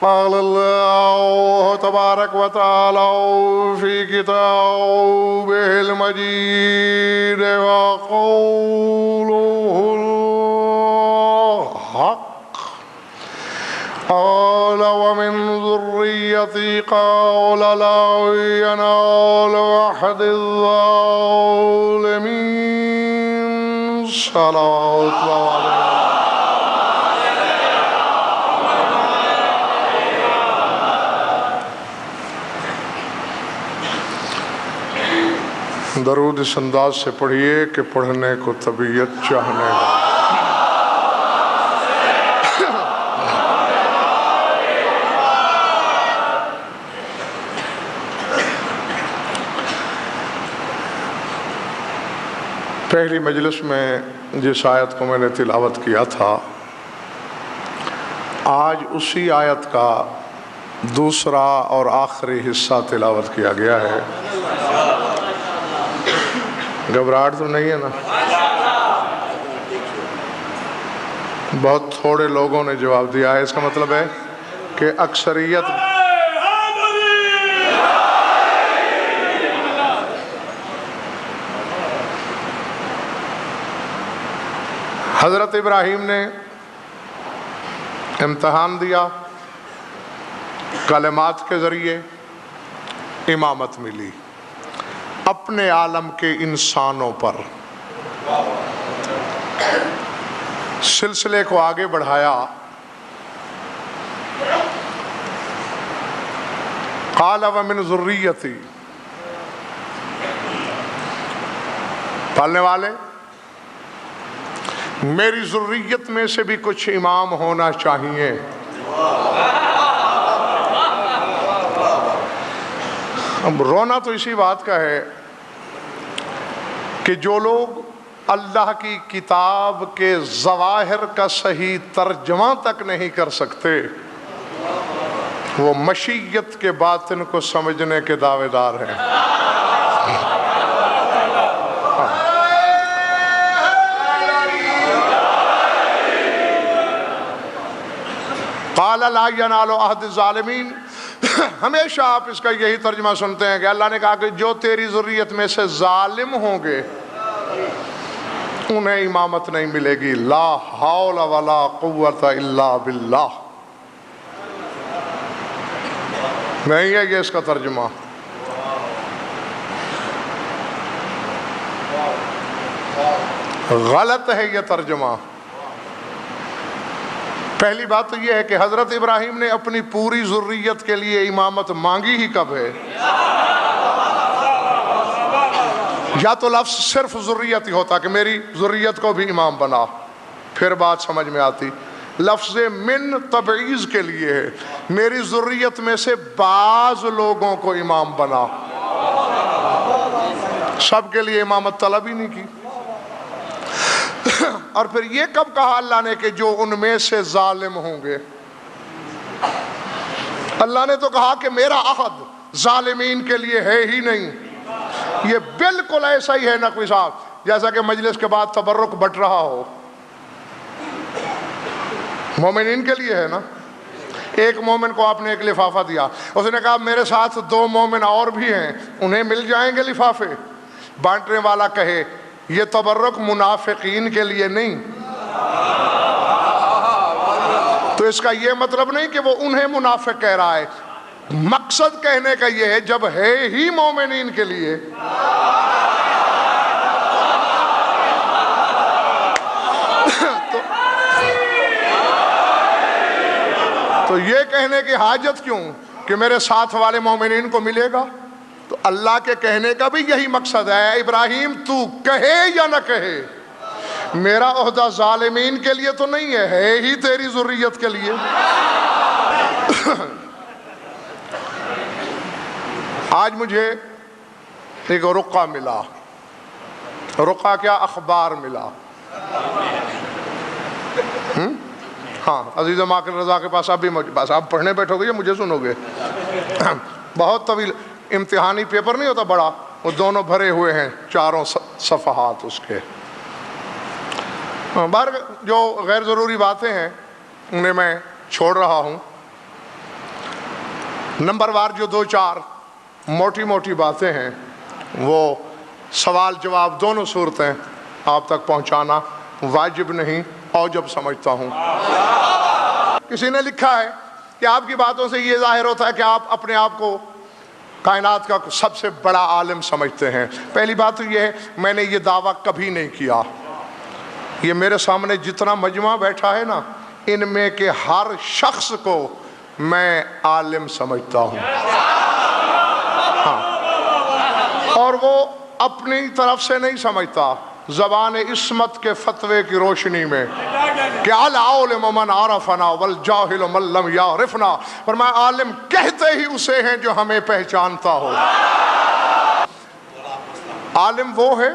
قال الله تبارك وتعالى في كتابه المجيد وقوله الحق قال ومن ذريتي قال لا ينال أحد الظالمين صلوات الله عليه. درود اس انداز سے پڑھیے کہ پڑھنے کو طبیعت چاہنے گا. پہلی مجلس میں جس آیت کو میں نے تلاوت کیا تھا، آج اسی آیت کا دوسرا اور آخری حصہ تلاوت کیا گیا ہے. گھبراہٹ تو نہیں ہے نا؟ بہت تھوڑے لوگوں نے جواب دیا ہے. اس کا مطلب ہے کہ اکثریت حضرت ابراہیم نے امتحان دیا، کلمات کے ذریعے امامت ملی اپنے عالم کے انسانوں پر. سلسلے کو آگے بڑھایا. قال ومن ذریتی، پالنے والے میری ذریت میں سے بھی کچھ امام ہونا چاہیے. اب رونا تو اسی بات کا ہے کہ جو لوگ اللہ کی کتاب کے ظواہر کا صحیح ترجمہ تک نہیں کر سکتے، وہ مشیت کے باطن کو سمجھنے کے دعوے دار ہیں. قال لا ینال عہد الظالمین. ہمیشہ آپ اس کا یہی ترجمہ سنتے ہیں کہ اللہ نے کہا کہ جو تیری ذریت میں سے ظالم ہوں گے انہیں امامت نہیں ملے گی. لا حول ولا قوت الا باللہ. نہیں ہے یہ اس کا ترجمہ. غلط ہے یہ ترجمہ. پہلی بات تو یہ ہے کہ حضرت ابراہیم نے اپنی پوری ذریت کے لیے امامت مانگی ہی کب ہے؟ یا تو لفظ صرف ذریت ہی ہوتا کہ میری ذریت کو بھی امام بنا، پھر بات سمجھ میں آتی. لفظ من تبعیض کے لیے ہے، میری ذریت میں سے بعض لوگوں کو امام بنا. سب کے لیے امامت طلب ہی نہیں کی. اور پھر یہ کب کہا اللہ نے کہ جو ان میں سے ظالم ہوں گے؟ اللہ نے تو کہا کہ میرا عہد ظالمین کے لیے ہے ہی نہیں. یہ بالکل ایسا ہی ہے نقوی صاحب جیسا کہ مجلس کے بعد تبرک بٹ رہا ہو. مومنین کے لیے ہے نا. ایک مومن کو آپ نے ایک لفافہ دیا، اس نے کہا میرے ساتھ 2 مومن اور بھی ہیں، انہیں مل جائیں گے لفافے. بانٹنے والا کہے یہ تبرک منافقین کے لیے نہیں، تو اس کا یہ مطلب نہیں کہ وہ انہیں منافق کہہ رہا ہے. مقصد کہنے کا یہ ہے جب ہے ہی مومنین کے لیے تو یہ کہنے کی حاجت کیوں کہ میرے ساتھ والے مومنین کو ملے گا؟ تو اللہ کے کہنے کا بھی یہی مقصد ہے. ابراہیم تو کہے یا نہ کہے، میرا عہدہ ظالمین کے لیے تو نہیں ہے ہی تیری ذریت کے لیے. آج مجھے ایک رقعہ ملا. رقعہ کیا؟ اخبار ملا. ہاں عزیز ماکر رضا کے پاس اب بھی بس آپ پڑھنے بیٹھو گے یا مجھے سنو گے؟ بہت طویل امتحانی پیپر نہیں ہوتا بڑا، وہ دونوں بھرے ہوئے ہیں، چاروں صفحات اس کے. باہر جو غیر ضروری باتیں ہیں انہیں میں چھوڑ رہا ہوں. نمبر وار جو دو چار موٹی موٹی باتیں ہیں وہ سوال جواب دونوں صورتیں آپ تک پہنچانا واجب نہیں، اوجب سمجھتا ہوں۔ کسی نے لکھا ہے کہ آپ کی باتوں سے یہ ظاہر ہوتا ہے کہ آپ اپنے آپ کو کائنات کا سب سے بڑا عالم سمجھتے ہیں۔ پہلی بات تو یہ ہے، میں نے یہ دعویٰ کبھی نہیں کیا۔ یہ میرے سامنے جتنا مجمع بیٹھا ہے نا، ان میں کے ہر شخص کو میں عالم سمجھتا ہوں، ہاں، اور وہ اپنی طرف سے نہیں سمجھتا، زبان عصمت کے فتوے کی روشنی میں کہ العالم من عرفنا والجاہل من لم یعرفنا، فرمایا عالم کہتے ہی اسے ہیں جو ہمیں پہچانتا ہو۔ عالم وہ ہے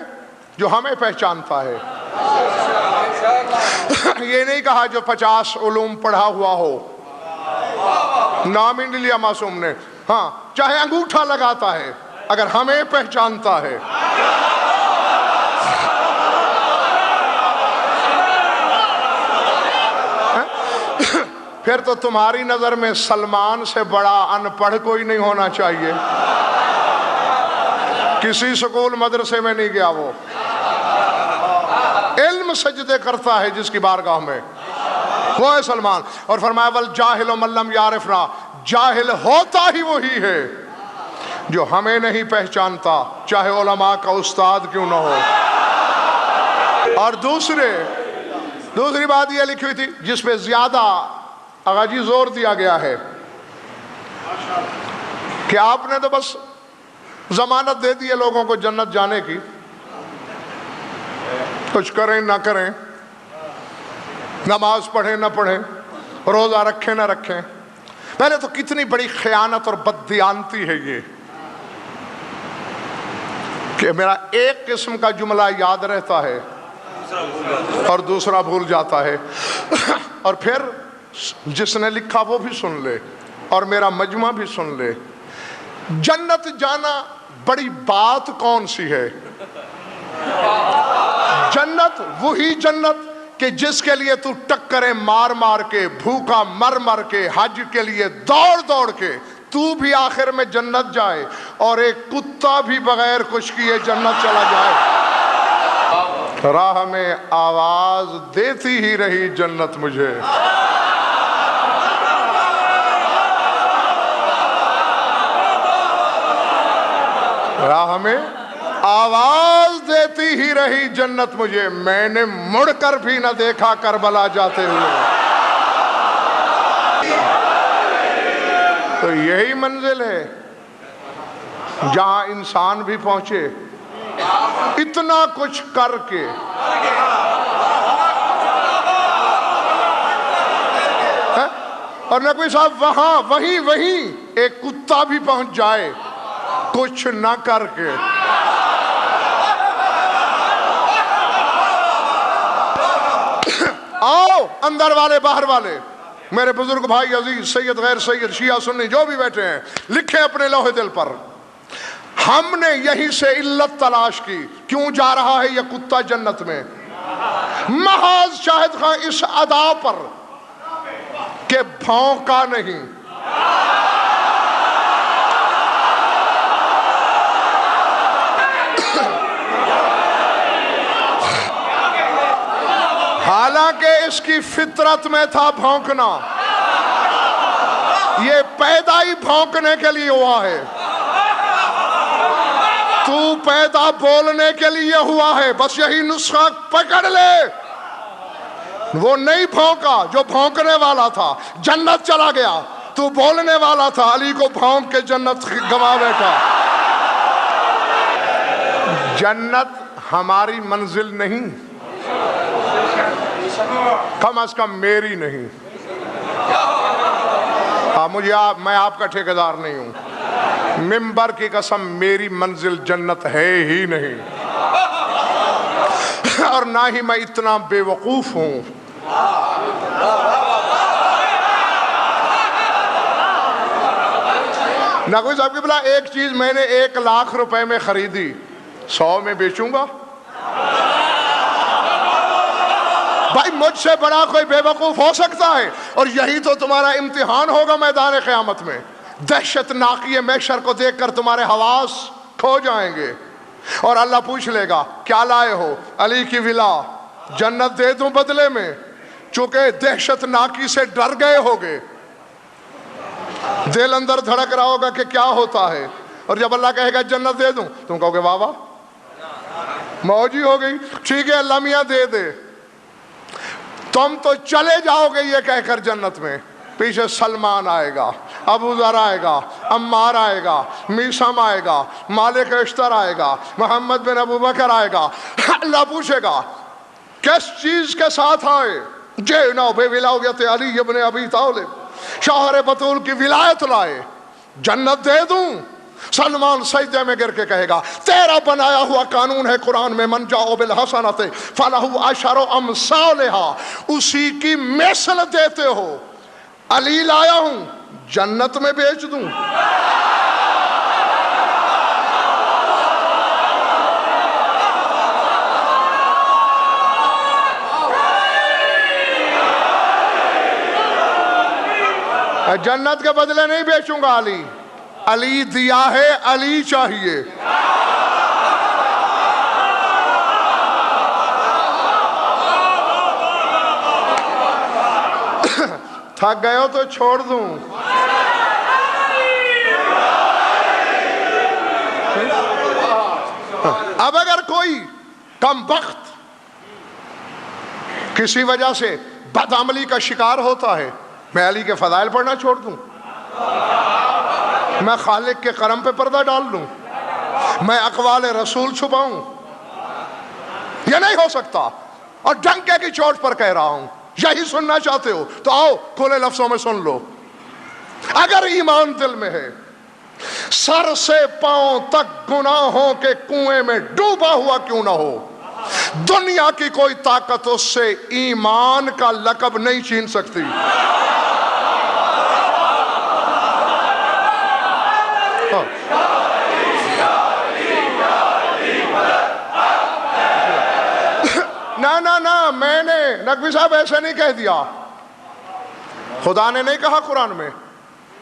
جو ہمیں پہچانتا ہے، یہ نہیں کہا جو 50 علوم پڑھا ہوا ہو، نام ہی نہیں لیا معصوم نے، ہاں چاہے انگوٹھا لگاتا ہے اگر ہمیں پہچانتا ہے۔ پھر تو تمہاری نظر میں سلمان سے بڑا ان پڑھ کوئی نہیں ہونا چاہیے، کسی سکول مدرسے میں نہیں گیا، وہ علم سجدے کرتا ہے جس کی بارگاہ میں، وہ ہے سلمان۔ اور فرمایا والجاہل من لم یعرفنا، جاہل ہوتا ہی وہی ہے جو ہمیں نہیں پہچانتا، چاہے علماء کا استاد کیوں نہ ہو۔ اور دوسری بات یہ لکھی ہوئی تھی جس پہ زیادہ آغا جی زور دیا گیا ہے کہ آپ نے تو بس ضمانت دے دی ہے لوگوں کو جنت جانے کی، کچھ کریں نہ کریں، نماز پڑھیں نہ پڑھیں، روزہ رکھیں نہ رکھیں۔ پہلے تو کتنی بڑی خیانت اور بددیانتی ہے یہ کہ میرا ایک قسم کا جملہ یاد رہتا ہے اور دوسرا بھول جاتا ہے، اور پھر جس نے لکھا وہ بھی سن لے اور میرا مجمع بھی سن لے۔ جنت جانا بڑی بات کون سی ہے؟ جنت وہی جنت کہ جس کے لیے تو ٹکریں مار مار کے، بھوکا مر مر کے، حج کے لیے دوڑ دوڑ کے تو بھی آخر میں جنت جائے، اور ایک کتا بھی بغیر کچھ کیے جنت چلا جائے۔ راہ میں آواز دیتی ہی رہی جنت مجھے، راہ میں آواز دیتی ہی رہی جنت مجھے، میں نے مڑ کر بھی نہ دیکھا کربلا جاتے ہوئے۔ تو یہی منزل ہے جہاں انسان بھی پہنچے اتنا کچھ کر کے، اور نقوی صاحب وہیں ایک کتا بھی پہنچ جائے کچھ نہ کر کے۔ آؤ اندر والے باہر والے، میرے بزرگ بھائی عزیز، سید غیر سید، شیعہ سنی جو بھی بیٹھے ہیں، لکھیں اپنے لوح دل پر، ہم نے یہیں سے علت تلاش کی کیوں جا رہا ہے یہ کتا جنت میں، محض شاہد خان اس ادا پر کہ بھونکا نہیں۔ حالانکہ اس کی فطرت میں تھا بھونکنا، یہ پیدا ہی بھونکنے کے لیے ہوا ہے، تو پیدا بولنے کے لیے ہوا ہے، بس یہی نسخہ پکڑ لے۔ وہ نہیں بھونکا جو بھونکنے والا تھا، جنت چلا گیا، تو بولنے والا تھا، علی کو بھونک کے جنت گوا بیٹھا۔ جنت ہماری منزل نہیں، کم از کم میری نہیں، میں آپ کا ٹھیکیدار نہیں ہوں، ممبر کی قسم میری منزل جنت ہے ہی نہیں، اور نہ ہی میں اتنا بے وقوف ہوں۔ نقوی صاحب کی بلا ایک چیز میں نے 1 لاکھ روپے میں خریدی، 100 میں بیچوں گا؟ بھائی مجھ سے بڑا کوئی بے وقوف ہو سکتا ہے؟ اور یہی تو تمہارا امتحان ہوگا میدان قیامت میں، دہشت ناکی محشر کو دیکھ کر تمہارے حواس کھو جائیں گے، اور اللہ پوچھ لے گا کیا لائے ہو؟ علی کی ولا، جنت دے دوں بدلے میں؟ چونکہ دہشت ناکی سے ڈر گئے ہوگے، دل اندر دھڑک رہا ہوگا کہ کیا ہوتا ہے، اور جب اللہ کہے گا جنت دے دوں، تم کہو گے واہ واہ موجی ہو گئی، ٹھیک ہے اللہ میاں دے دے۔ تم تو چلے جاؤ گے یہ کہہ کر جنت میں، پیچھے سلمان آئے گا، ابو ذر آئے گا، عمار آئے گا، میثم آئے گا، مالک اشتر آئے گا، محمد بن ابو بکر آئے گا۔ اللہ پوچھے گا کس چیز کے ساتھ آئے؟ جئنا بولایت علی ابن ابی طالب، شوہر بطول کی ولایت لائے، جنت دے دوں؟ سلمان سجدے میں گر کے کہے گا تیرا بنایا ہوا قانون ہے قرآن میں، من جاء بالحسنۃ فلہ عشر امثالھا، اسی کی مثل دیتے ہو، علی لایا ہوں جنت میں بیچ دوں؟ جنت کے بدلے نہیں بیچوں گا علی، علی دیا ہے علی چاہیے۔ تھک گئے ہو تو چھوڑ دوں؟ اب اگر کوئی کم بخت کسی وجہ سے بدعملی کا شکار ہوتا ہے، میں علی کے فضائل پڑھنا چھوڑ دوں؟ میں خالق کے کرم پہ پردہ ڈال لوں؟ میں اقوال رسول چھپاؤں؟ یہ نہیں ہو سکتا، اور ڈنکے کی چوٹ پر کہہ رہا ہوں۔ یہی سننا چاہتے ہو تو آؤ کھلے لفظوں میں سن لو۔ اگر ایمان دل میں ہے، سر سے پاؤں تک گناہوں کے کنویں میں ڈوبا ہوا کیوں نہ ہو، دنیا کی کوئی طاقت اس سے ایمان کا لقب نہیں چھین سکتی۔ نہ میں نے نقوی صاحب ایسے نہیں کہہ دیا، خدا نے نہیں کہا قرآن میں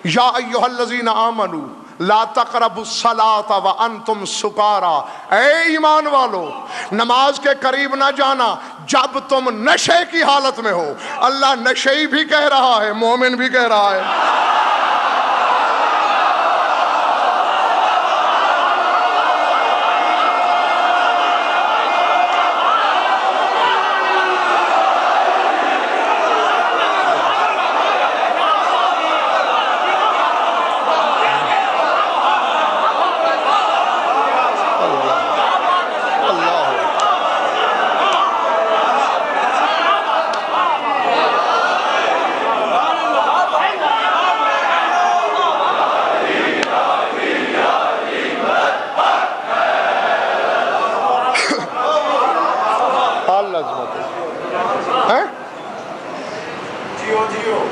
یا ایھا الذین آمنوا لا تقربوا الصلاۃ وانتم سکارا، اے ایمان والو نماز کے قریب نہ جانا جب تم نشے کی حالت میں ہو۔ اللہ نشئی بھی کہہ رہا ہے، مومن بھی کہہ رہا ہے۔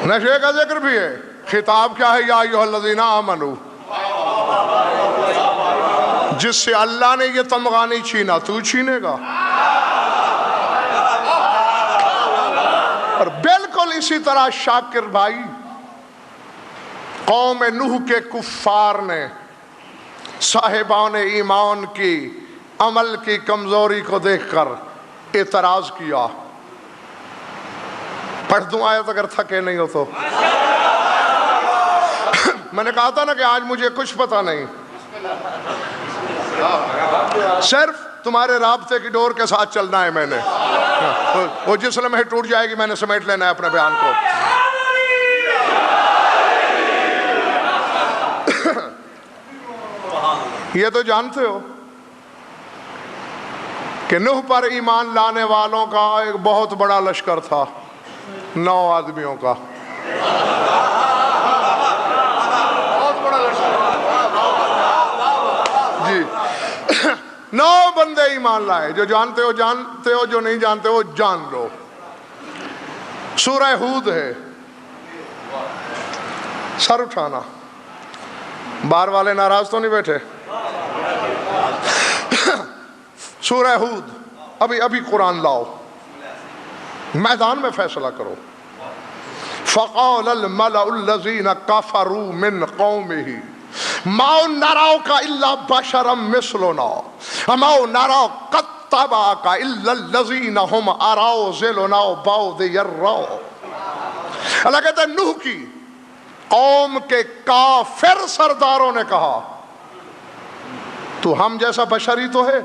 نشے کا ذکر بھی ہے، خطاب کیا ہے؟ یا ایھا الذین آمنوا، جس سے اللہ نے یہ تمغہ نہیں چھینا تو چھینے گا۔ اور بالکل اسی طرح شاکر بھائی، قوم نوح کے کفار نے صاحبان ایمان کی عمل کی کمزوری کو دیکھ کر اعتراض کیا۔ پڑھ دوں آیت اگر تھکے نہیں ہو تو؟ میں نے کہا تھا نا کہ آج مجھے کچھ پتہ نہیں، صرف تمہارے رابطے کی ڈور کے ساتھ چلنا ہے میں نے، وہ جس لمحے ٹوٹ جائے گی میں نے سمیٹ لینا ہے اپنے بیان کو۔ یہ تو جانتے ہو کہ نوح پر ایمان لانے والوں کا ایک بہت بڑا لشکر تھا، 9 آدمیوں کا۔ جی 9 بندے ایمان لائے، جو جانتے ہو جانتے ہو، جو نہیں جانتے ہو جان لو۔ سورہ ہود ہے، سر اٹھانا، باہر والے ناراض تو نہیں بیٹھے؟ سورہ ہود، ابھی قرآن لاؤ، میدان میں فیصلہ کرو۔ فقال الملأ الذين كفروا من قومه ما نراك إلا بشرا مثلنا وما نرى قد اتبعك إلا الذين هم أراذلنا بادي الرأي. اللہ کہتا ہے نوح کی قوم کے کافر سرداروں نے کہا تو ہم جیسا بشری تو ہے.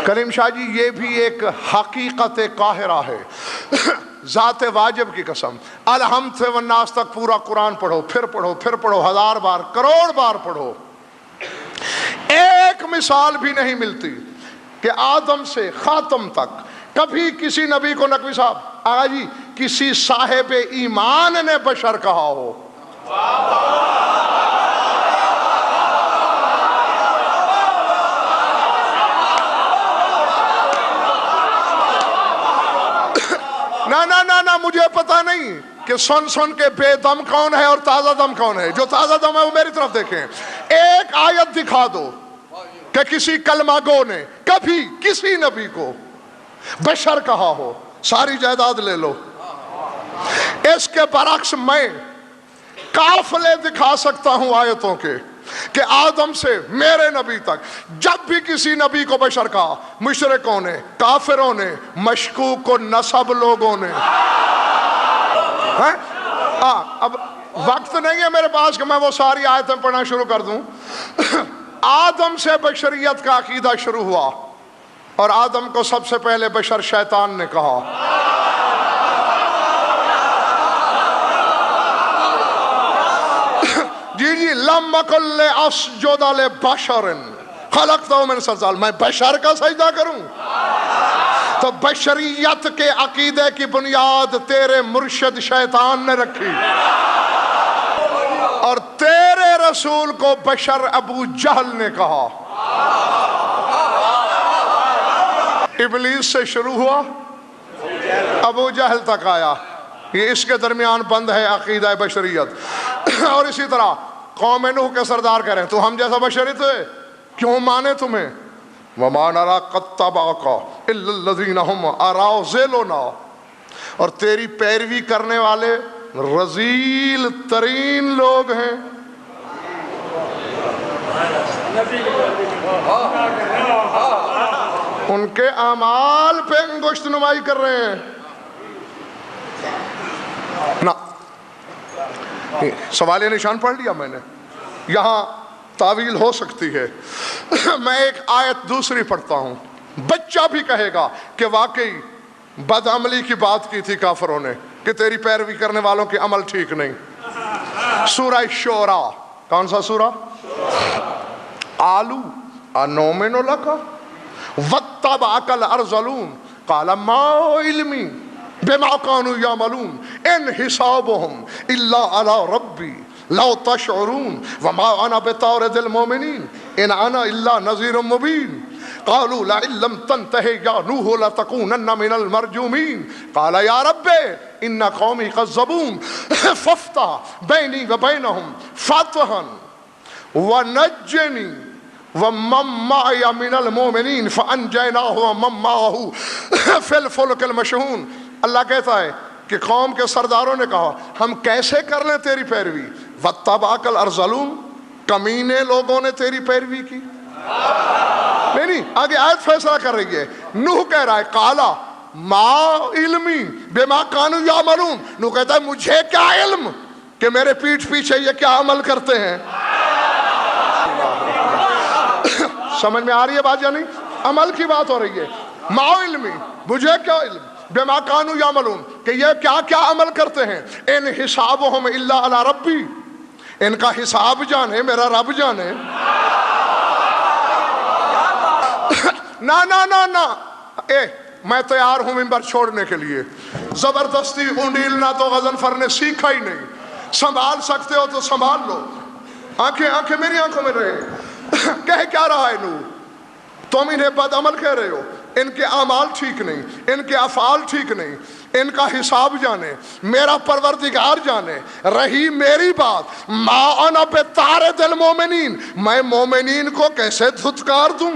کریم شاہ جی یہ بھی ایک حقیقت قاہرہ ہے. ذات واجب کی قسم الحمد سے والناس تک پورا قرآن پڑھو، پھر پڑھو، پھر پڑھو، 1000 بار، کروڑ بار پڑھو، ایک مثال بھی نہیں ملتی کہ آدم سے خاتم تک کبھی کسی نبی کو نقوی صاحب آقا جی کسی صاحب ایمان نے بشر کہا ہو. نہ مجھے پتا نہیں کہ سن کے بے دم کون ہے اور تازہ دم کون ہے. جو تازہ دم ہے وہ میری طرف دیکھیں. ایک آیت دکھا دو کہ کسی کلمہ گو نے کبھی کسی نبی کو بشر کہا ہو، ساری جائیداد لے لو. اس کے برعکس میں قافلے دکھا سکتا ہوں آیتوں کے کہ آدم سے میرے نبی تک جب بھی کسی نبی کو بشر کہا، مشرکوں نے، کافروں نے، مشکوک و نسب لوگوں نے. اب وقت نہیں ہے میرے پاس کہ میں وہ ساری آیتیں پڑھنا شروع کر دوں. آدم سے بشریت کا عقیدہ شروع ہوا اور آدم کو سب سے پہلے بشر شیطان نے کہا. جی لم اکن اسجد لبشر خلقتہ من صلصال، میں بشر کا سجدہ کروں؟ تو بشریت کے عقیدے کی بنیاد تیرے مرشد شیطان نے رکھی اور تیرے رسول کو بشر ابو جہل نے کہا. ابلیس سے شروع ہوا ابو جہل تک آیا. یہ اس کے درمیان بند ہے عقیدہ بشریت. اور اسی طرح قوم نوح کے سردار کہہ رہے ہیں تو ہم جیسا بشریت ہے کیوں مانے تمہیں. وَمَا نَرَا قَدْ تَبَعَكَ إِلَّا الَّذِينَ هُمْ أَرَاذِلُنَا، اور تیری پیروی کرنے والے رذیل ترین لوگ ہیں. ان کے اعمال پہ انگشت نمائی کر رہے ہیں. نا سوالیہ نشان پڑھ لیا میں نے، یہاں تعویل ہو سکتی ہے. میں ایک آیت دوسری پڑھتا ہوں. بچہ بھی کہے گا کہ واقعی بد عملی کی بات کی تھی کافروں نے کہ تیری پیروی کرنے والوں کے عمل ٹھیک نہیں. سورہ شعراء، کون سا سورہ؟ آلو انومن لک واتبعک الارذلون قال ما علمی بما كانوا يعملون ان حسابهم الا على ربي لو تشعرون وما انا بطارد المؤمنين ان انا الا نذير مبين قالوا لئن لم تنته يا نوح لتكونن من المرجومين قال يا رب ان قومي كذبون فافتح بيني وبينهم فتحا ونجني ومن معي من المؤمنين فانجيناه ومن معه في الفلك المشحون. اللہ کہتا ہے کہ قوم کے سرداروں نے کہا ہم کیسے کر لیں تیری پیروی. واتبعک الارذلون، کمینے لوگوں نے تیری پیروی کی. نہیں آگے آیت فیصلہ کر رہی ہے. نوح کہہ رہا ہے قالا ما علمی بما کانوا یعملون. نوح کہتا ہے مجھے کیا علم کہ میرے پیٹھ پیچھے یہ کیا عمل کرتے ہیں. سمجھ میں آ رہی ہے بات یا نہیں؟ عمل کی بات ہو رہی ہے. ما علمی، مجھے کیا علم بما کانوا یعملون کہ یہ کیا کیا عمل کرتے ہیں. ان حسابهم الا علی ربی، ان کا حساب جانے میرا رب جانے. نا میں تیار ہوں ممبر چھوڑنے کے لیے. زبردستی اونڈیلنا تو غضنفر نے سیکھا ہی نہیں. سنبھال سکتے ہو تو سنبھال لو. آنکھیں میری آنکھوں میں رہے. کہہ کیا رہا ہے نوح؟ تم انہیں بد عمل کہہ رہے ہو، ان کے اعمال ٹھیک نہیں، ان کے افعال ٹھیک نہیں، ان کا حساب جانے، میرا پروردگار جانے. رہی میری بات، ما انا بطارد المومنین، میں مومنین کو کیسے دھتکار دوں.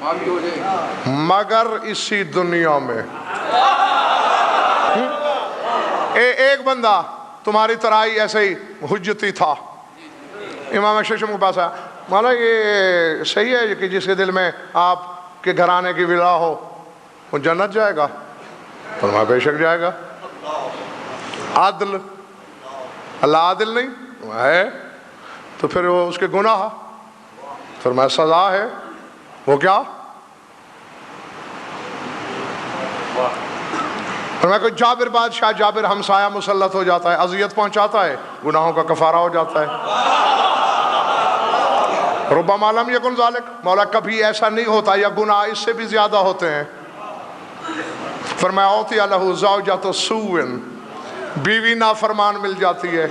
معافی ہو جائے مگر اسی دنیا میں. ایک بندہ تمہاری طرح ہی ایسے ہی حجتی تھا، امام ششم کے پاس آیا، مولا یہ صحیح ہے کہ جس کے دل میں آپ کے گھرانے کی ولا ہو وہ جنت جائے گا؟ فرمایا بے شک جائے گا. عدل، اللہ عادل نہیں ہے تو پھر وہ اس کے گناہ، فرمایا سزا ہے. وہ کیا؟ فرمایا کوئی جابر بادشاہ، جابر ہمسایہ مسلط ہو جاتا ہے، اذیت پہنچاتا ہے، گناہوں کا کفارہ ہو جاتا ہے. ربما لم یکن ذالک، مولا کبھی ایسا نہیں ہوتا یا گناہ اس سے بھی زیادہ ہوتے ہیں. فرمایا اوتی لہ زوجۃ سوء، بیوی نافرمان مل جاتی ہے،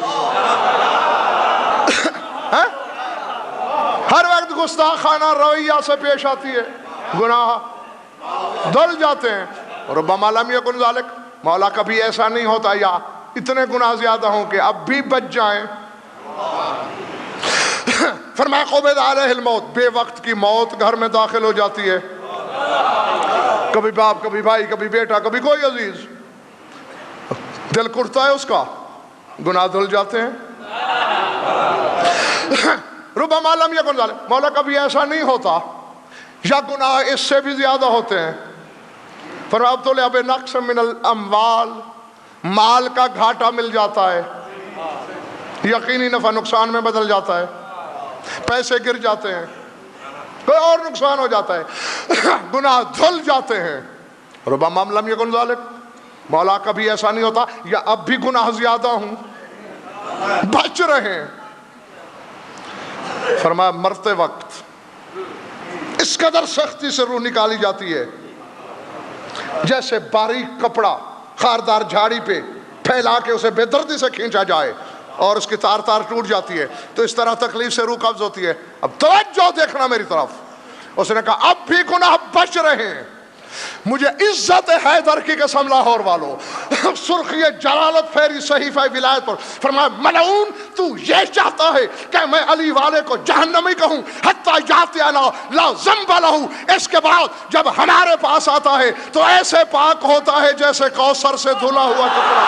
ہر وقت گستاخانہ رویہ سے پیش آتی ہے، گناہ دل جاتے ہیں. ربما لم یکن ذالک، مولا کبھی ایسا نہیں ہوتا یا اتنے گناہ زیادہ ہوں کہ اب بھی بچ جائیں. فرمایا قبض علیہ الموت، بے وقت کی موت گھر میں داخل ہو جاتی ہے، کبھی باپ، کبھی بھائی، کبھی بیٹا، کبھی کوئی عزیز، دل کٹتا ہے اس کا، گناہ دھل جاتے ہیں. ربما لم یکن ذالک، مولا کبھی ایسا نہیں ہوتا یا گناہ اس سے بھی زیادہ ہوتے ہیں. فرمایا ابتلیا بنقص من الاموال، مال کا گھاٹا مل جاتا ہے، یقینی نفع نقصان میں بدل جاتا ہے، پیسے گر جاتے ہیں، کوئی اور نقصان ہو جاتا ہے، گناہ دھل جاتے ہیں. ربما لم یکن ذالک، مولا کبھی ایسا نہیں ہوتا یا اب بھی گناہ زیادہ ہوں، بچ رہے ہیں. فرمایا مرتے وقت اس قدر سختی سے روح نکالی جاتی ہے جیسے باریک کپڑا خاردار جھاڑی پہ پھیلا کے اسے بے دردی سے کھینچا جائے اور اس کی تار تار ٹوٹ جاتی ہے، تو اس طرح تکلیف سے روح قبض ہوتی ہے. اب توجہ دیکھنا میری طرف. اس نے کہا اب بھی گناہ بچ رہے ہیں، مجھے عزت حیدر کی قسم لاہور والوں، سرخی جلالت پھیری صحیفہ ولایت پر. فرمایا ملعون تو یہ چاہتا ہے کہ میں علی والے کو جہنمی کہوں، حتی یاتی لا ذنب لہ، اس کے بعد جب ہمارے پاس آتا ہے تو ایسے پاک ہوتا ہے جیسے کوثر سے دھلا ہوا کپڑا.